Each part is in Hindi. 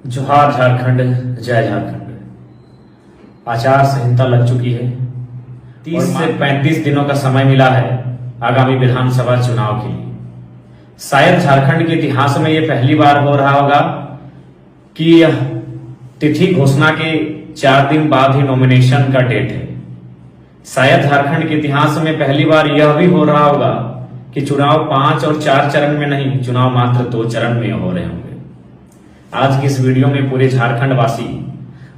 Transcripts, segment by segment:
जोहार झारखंड, जय झारखंड। आचार संहिता लग चुकी है। 30 से 35 दिनों का समय मिला है आगामी विधानसभा चुनाव के लिए। शायद झारखंड के इतिहास में यह पहली बार हो रहा होगा कि यह तिथि घोषणा के 4 दिन बाद ही नॉमिनेशन का डेट है। शायद झारखंड के इतिहास में पहली बार यह भी हो रहा होगा कि चुनाव 5 और 4 चरण में नहीं, चुनाव मात्र 2 चरण में हो रहे होंगे। आज की इस वीडियो में पूरे झारखंड वासी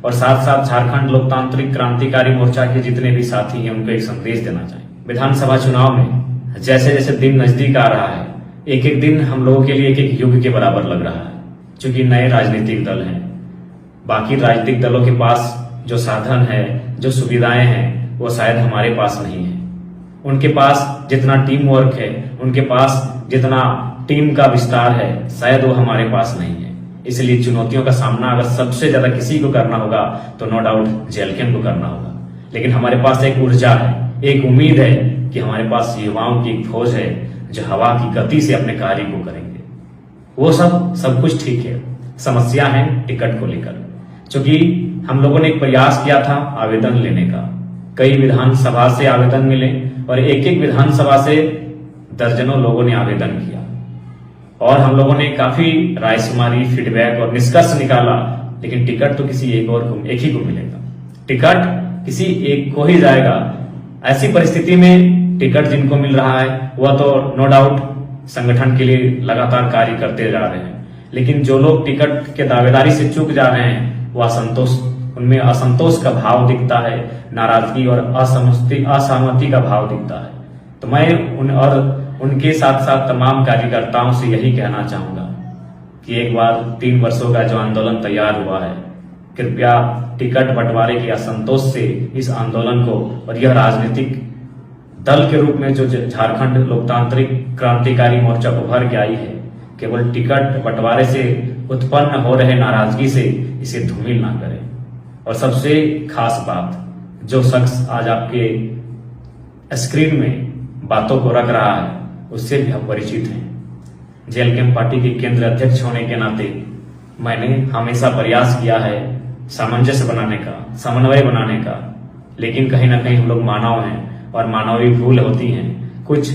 और साथ साथ झारखंड लोकतांत्रिक क्रांतिकारी मोर्चा के जितने भी साथी हैं उनको एक संदेश देना चाहिए। विधानसभा चुनाव में जैसे जैसे दिन नजदीक आ रहा है, एक एक दिन हम लोगों के लिए एक एक युग के बराबर लग रहा है। क्योंकि नए राजनीतिक दल हैं, बाकी राजनीतिक दलों के पास जो साधन है, जो सुविधाएं हैं, वो शायद हमारे पास नहीं है। उनके पास जितना टीम वर्क है, उनके पास जितना टीम का विस्तार है, शायद वो हमारे पास नहीं है। इसलिए चुनौतियों का सामना अगर सबसे ज्यादा किसी को करना होगा तो नो डाउट जेएलके को करना होगा। लेकिन हमारे पास एक ऊर्जा है, एक उम्मीद है कि हमारे पास युवाओं की एक फौज है जो हवा की गति से अपने कार्य को करेंगे। वो सब कुछ ठीक है। समस्या है टिकट को लेकर। क्योंकि हम लोगों ने एक प्रयास किया था आवेदन लेने का, कई विधानसभा से आवेदन मिले और एक एक विधानसभा से दर्जनों लोगों ने आवेदन किया और हम लोगों ने काफी रायशुमारी, फीडबैक और निष्कर्ष निकाला। लेकिन टिकट तो किसी एक ही को मिलेगा, टिकट किसी एक को ही जाएगा। ऐसी परिस्थिति में टिकट जिनको मिल रहा है वह तो नो डाउट संगठन के लिए लगातार कार्य करते जा रहे हैं। लेकिन जो लोग टिकट के दावेदारी से चूक जा रहे हैं वह उनमें असंतोष का भाव दिखता है, नाराजगी और असहमति का भाव दिखता है। तो मैं उनके साथ साथ तमाम कार्यकर्ताओं से यही कहना चाहूंगा कि एक बार 3 वर्षों का जो आंदोलन तैयार हुआ है, कृपया टिकट बंटवारे के असंतोष से इस आंदोलन को और यह राजनीतिक दल के रूप में जो झारखंड लोकतांत्रिक क्रांतिकारी मोर्चा उभर के आई है, केवल टिकट बंटवारे से उत्पन्न हो रहे नाराजगी से इसे धूमिल ना करें। और सबसे खास बात, जो शख्स आज आपके स्क्रीन में बातों को रख रहा है उससे भी आप परिचित हैं। जेएलके पार्टी के केंद्र अध्यक्ष होने के नाते मैंने हमेशा प्रयास किया है सामंजस्य बनाने का, समन्वय बनाने का। लेकिन कहीं ना कहीं हम लोग मानव हैं और मानवीय भूल होती हैं, कुछ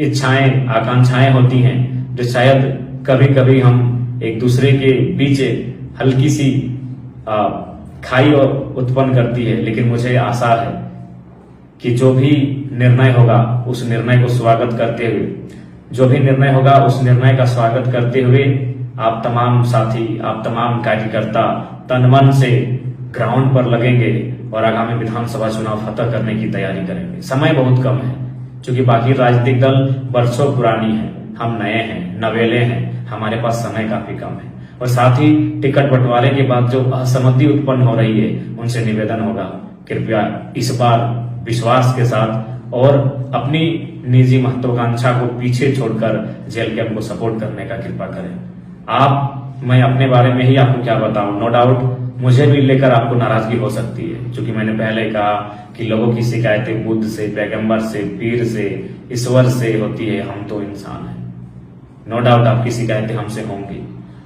इच्छाएं, आकांक्षाएं होती हैं जो शायद कभी कभी हम एक दूसरे के बीच हल्की सी खाई उत्पन्न करती है। लेकिन मुझे आशा है कि जो भी निर्णय होगा उस निर्णय को स्वागत करते हुए, जो भी निर्णय होगा उस निर्णय का स्वागत करते हुए आप तमाम साथी, आप तमाम कार्यकर्ता तन मन से ग्राउंड पर लगेंगे और आगामी विधानसभा चुनाव फतह करने की तैयारी करेंगे। समय बहुत कम है क्योंकि बाकी राजनीतिक दल वर्षों पुरानी है, हम नए हैं, नवेले हैं, हमारे पास समय काफी कम है। और साथ ही टिकट बंटवारे के बाद जो असहमति उत्पन्न हो रही है उनसे निवेदन होगा, कृपया इस बार विश्वास के साथ और अपनी निजी महत्वाकांक्षा को पीछे छोड़कर जेएलके को सपोर्ट करने का कृपा करें। मैं अपने बारे में ही आपको क्या बताऊं, नो डाउट मुझे भी लेकर आपको नाराजगी हो सकती है। क्योंकि मैंने पहले कहा कि लोगों की शिकायतें बुद्ध से, पैगंबर से, पीर से, ईश्वर से होती है, हम तो इंसान हैं। नो डाउट आपकी शिकायतें हमसे होंगी,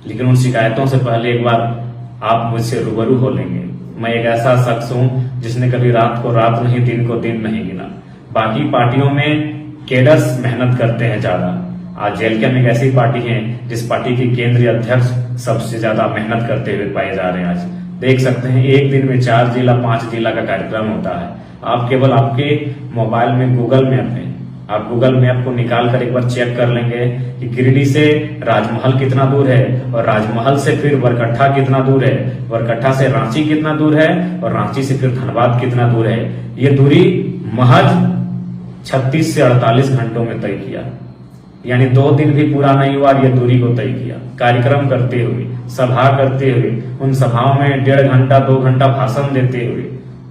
लेकिन उन शिकायतों से पहले एक बार आप मुझसे रूबरू हो लेंगे। मैं एक ऐसा शख्स हूं जिसने कभी रात को रात नहीं, दिन को दिन नहीं गिना। बाकी पार्टियों में केडर्स मेहनत करते हैं ज्यादा, आज जेएलके में एक ऐसी पार्टी है जिस पार्टी के केंद्रीय अध्यक्ष सबसे ज्यादा मेहनत करते हुए पाए जा रहे हैं। आज देख सकते हैं एक दिन में 4 जिला 5 जिला का कार्यक्रम होता है। आप केवल आपके मोबाइल में गूगल मैप में आप गूगल मैप को निकाल कर एक बार चेक कर लेंगे कि गिरिडीह से राजमहल कितना दूर है और राजमहल से फिर बरकट्ठा कितना दूर है, बरकट्ठा से रांची कितना दूर है और रांची से फिर धनबाद कितना दूर है। ये दूरी महज 36 से 48 घंटों में तय किया, यानी 2 दिन भी पूरा नहीं हुआ ये दूरी को तय किया। कार्यक्रम करते हुए, सभा करते हुए, उन सभाओं में 1.5 घंटा 2 घंटा भाषण देते हुए,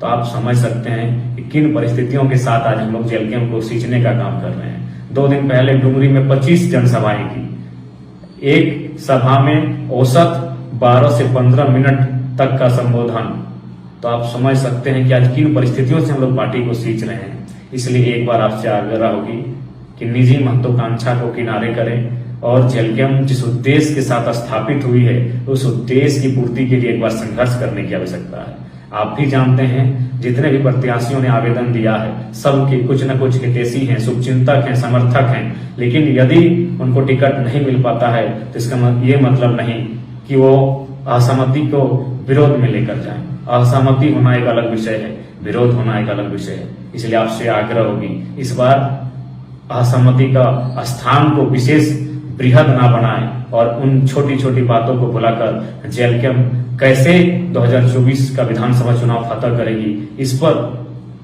तो आप समझ सकते हैं कि किन परिस्थितियों के साथ आज हम लोग जेएलके को सींचने का काम कर रहे हैं। 2 दिन पहले डुमरी में 25 जनसभाएं की, एक सभा में औसत 12 से 15 मिनट तक का संबोधन। तो आप समझ सकते हैं कि आज किन परिस्थितियों से हम लोग पार्टी को सींच रहे हैं। इसलिए एक बार आपसे आग्रह होगी कि निजी महत्वाकांक्षा को किनारे करें और जेलकेम जिस उद्देश्य के साथ स्थापित हुई है उस उद्देश्य की पूर्ति के लिए एक बार संघर्ष करने की आवश्यकता है। आप भी जानते हैं जितने भी प्रत्याशियों ने आवेदन दिया है सबके कुछ न कुछ हितैषी हैं, शुभचिंतक हैं, समर्थक हैं, लेकिन यदि उनको टिकट नहीं मिल पाता है तो इसका ये मतलब नहीं कि वो असहमति को विरोध में लेकर जाएं। असहमति होना एक अलग विषय है, विरोध होना एक अलग विषय है। इसलिए आपसे आग्रह होगी इस बार असहमति का स्थान को विशेष बृहद ना बनाएं और उन छोटी छोटी बातों को भुलाकर जेलकेम कैसे 2024 का विधानसभा चुनाव फतह करेगी इस पर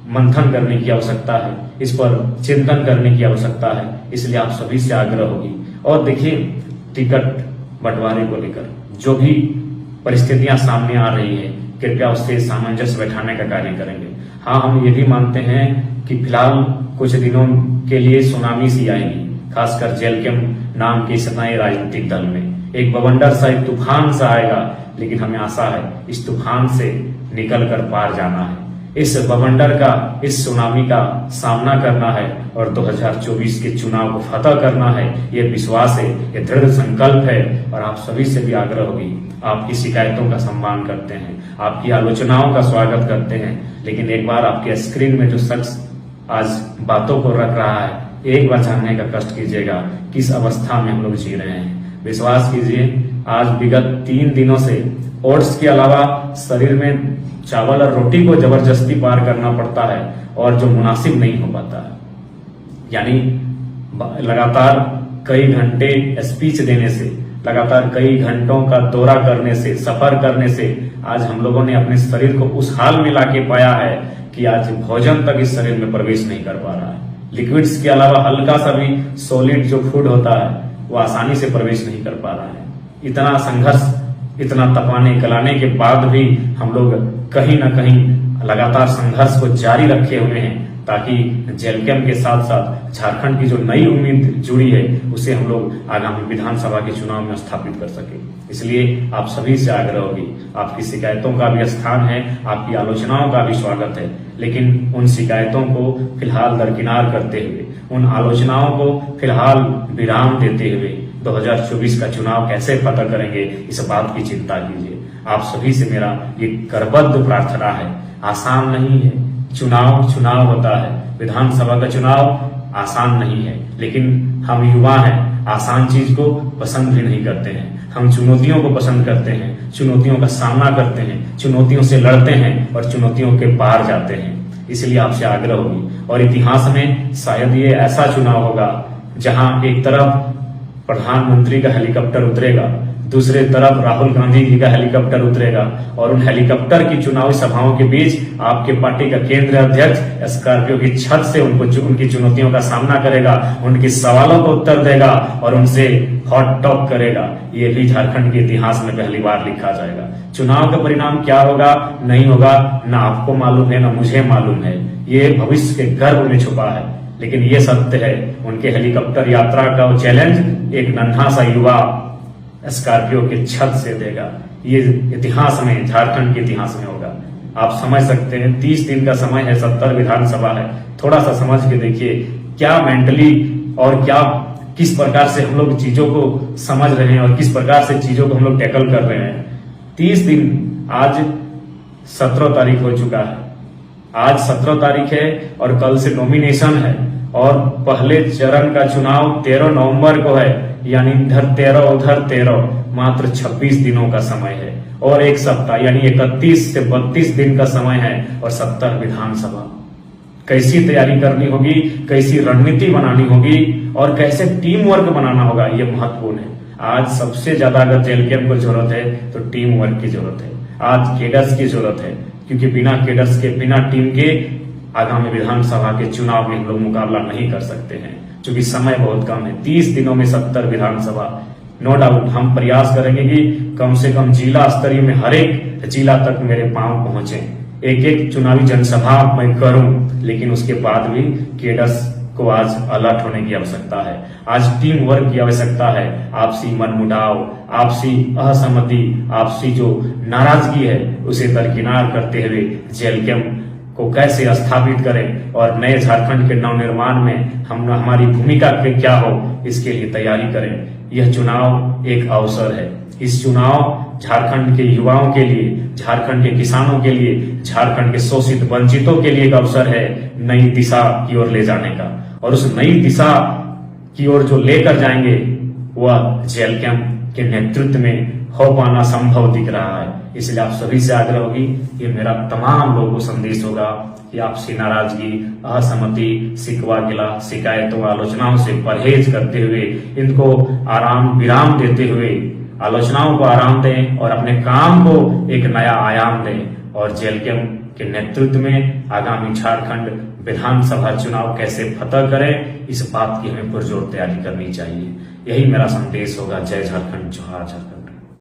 मंथन करने की आवश्यकता है, इस पर चिंतन करने की आवश्यकता है। इसलिए आप सभी से आग्रह होगी। और देखिए, टिकट बंटवारे को लेकर जो भी परिस्थितियां सामने आ रही है कृपया उससे सामंजस्य बैठाने का कार्य करेंगे। हाँ, हम ये भी मानते हैं कि फिलहाल कुछ दिनों के लिए सुनामी सी आएगी, खासकर जेलकेम नाम के इस नए राजनीतिक दल में एक बवंडर सा एक तूफान सा आएगा, लेकिन हमें आशा है इस तूफान से निकल कर पार जाना है, इस बवंडर का, इस सुनामी का सामना करना है और 2024 के चुनाव को फतह करना है। ये विश्वास है, ये दृढ़ संकल्प है। और आप सभी से भी आग्रह होगी, आपकी शिकायतों का सम्मान करते हैं, आपकी आलोचनाओं का स्वागत करते हैं, लेकिन एक बार आपके स्क्रीन में जो शख्स आज बातों को रख रहा है एक बार जानने का कष्ट कीजिएगा किस अवस्था में हम लोग जी रहे हैं। विश्वास कीजिए, आज विगत 3 दिनों से ओट्स के अलावा शरीर में चावल और रोटी को जबरदस्ती पार करना पड़ता है और जो मुनासिब नहीं हो पाता है। यानी लगातार कई घंटे स्पीच देने से, लगातार कई घंटों का दौरा करने से, सफर करने से आज हम लोगों ने अपने शरीर को उस हाल में लाके पाया है कि आज भोजन तक इस शरीर में प्रवेश नहीं कर पा रहा है। लिक्विड्स के अलावा हल्का सा भी सॉलिड जो फूड होता है वो आसानी से प्रवेश नहीं कर पा रहा है। इतना संघर्ष, इतना तपाने गलाने के बाद भी हम लोग कहीं ना कहीं लगातार संघर्ष को जारी रखे हुए हैं ताकि जेलकेम के साथ साथ झारखंड की जो नई उम्मीद जुड़ी है उसे हम लोग आगामी विधानसभा के चुनाव में स्थापित कर सके। इसलिए आप सभी से आग्रह होगी, आपकी शिकायतों का भी स्थान है, आपकी आलोचनाओं का भी स्वागत है, लेकिन उन शिकायतों को फिलहाल दरकिनार करते हुए, उन आलोचनाओं को फिलहाल विराम देते हुए 2024 का चुनाव कैसे फतह करेंगे इस बात की चिंता कीजिए। आप सभी से मेरा ये करबद्ध प्रार्थना है। आसान नहीं है, चुनाव होता है, विधानसभा का चुनाव आसान नहीं है, लेकिन हम युवा हैं, आसान चीज को पसंद भी नहीं करते हैं। हम चुनौतियों को पसंद करते हैं, चुनौतियों का सामना करते हैं, चुनौतियों से लड़ते हैं और चुनौतियों के पार जाते हैं। इसलिए आपसे आग्रह होगी और इतिहास में शायद ये ऐसा चुनाव होगा जहां एक तरफ प्रधानमंत्री का हेलीकॉप्टर उतरेगा, दूसरे तरफ राहुल गांधी जी का हेलीकॉप्टर उतरेगा और उन हेलीकॉप्टर की चुनावी सभाओं के बीच आपके पार्टी का केंद्रीय अध्यक्ष स्कॉर्पियो की छत से उनकी चुनौतियों का सामना करेगा, उनके सवालों को उत्तर देगा और उनसे हॉट टॉक करेगा। ये भी झारखंड के इतिहास में पहली बार लिखा जाएगा। चुनाव का परिणाम क्या होगा नहीं होगा ना आपको मालूम है ना मुझे मालूम है, ये भविष्य के गर्भ में छुपा है, लेकिन ये सत्य है उनके हेलीकॉप्टर यात्रा का चैलेंज एक नन्हा सा युवा स्कॉर्पियो के छत से देगा। ये इतिहास में, झारखंड के इतिहास में होगा। आप समझ सकते हैं 30 दिन का समय है, 70 विधानसभा है। थोड़ा सा समझ के देखिए क्या मेंटली और क्या किस प्रकार से हम लोग चीजों को समझ रहे हैं और किस प्रकार से चीजों को हम लोग टैकल कर रहे हैं। 30 दिन, आज 17 तारीख हो चुका है, आज 17 तारीख है और कल से नॉमिनेशन है और पहले चरण का चुनाव 13 नवंबर को है, यानी इधर 13 उधर 13, मात्र 26 दिनों का समय है और एक सप्ताह यानी 31 से 32 दिन का समय है और 70 विधानसभा। कैसी तैयारी करनी होगी, कैसी रणनीति बनानी होगी और कैसे टीम वर्क बनाना होगा, ये महत्वपूर्ण है। आज सबसे ज्यादा अगर जेलकेम को जरूरत है तो टीम वर्क की जरूरत है, आज केडर्स की जरूरत है, क्योंकि बिना केडर्स के, बिना टीम के आगामी विधानसभा के चुनाव में हम लोग मुकाबला नहीं कर सकते हैं, क्योंकि समय बहुत कम है। 30 दिनों में 70 विधानसभा। नो डाउट हम प्रयास करेंगे कि कम से कम जिला स्तरीय में हर एक जिला तक मेरे पांव पहुंचे, एक एक चुनावी जनसभा मैं करूं, लेकिन उसके बाद भी केडर्स को आज अलर्ट होने की आवश्यकता है, आज टीम वर्क की आवश्यकता है। आपसी मनमुटाव, आपसी असहमति, आपसी जो नाराजगी है उसे दरकिनार करते हुए जेलकेम को कैसे स्थापित करें और नए झारखंड के नवनिर्माण में हम हमारी भूमिका क्या हो इसके लिए तैयारी करें। यह चुनाव एक अवसर है। इस चुनाव झारखंड के युवाओं के लिए, झारखंड के किसानों के लिए, झारखंड के शोषित वंचितों के लिए एक अवसर है नई दिशा की ओर ले जाने का। और उस नई दिशा की ओर जो लेकर जाएंगे वह जेएलकेएम के नेतृत्व में हो पाना संभव दिख रहा है। इसलिए आप सभी से आग्रह होगी, ये मेरा तमाम लोगों को संदेश होगा कि आपसी नाराजगी, असहमति, शिकवा गिला, शिकायतों, आलोचनाओं से परहेज करते हुए, इनको आराम विराम देते हुए आलोचनाओं को आराम दें और अपने काम को एक नया आयाम दें। और जेएलकेएम के नेतृत्व में आगामी झारखंड विधानसभा चुनाव कैसे फतह करें, इस बात की हमें पुरजोर तैयारी करनी चाहिए। यही मेरा संदेश होगा। जय झारखंड, जोहार झारखंड।